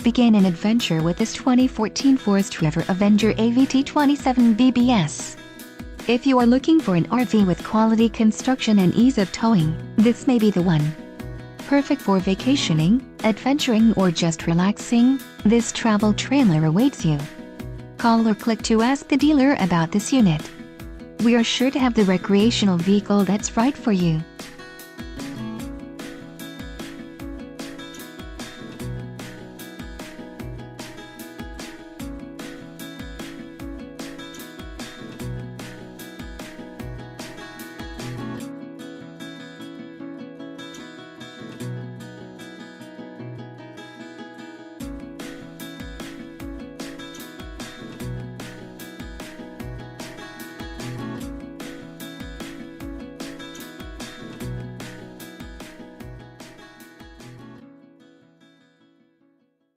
Begin an adventure with this 2014 Forest River Avenger AVT27BBS. If you are looking for an RV with quality construction and ease of towing, this may be the one. Perfect for vacationing, adventuring, or just relaxing, this travel trailer awaits you. Call or click to ask the dealer about this unit. We are sure to have the recreational vehicle that's right for you.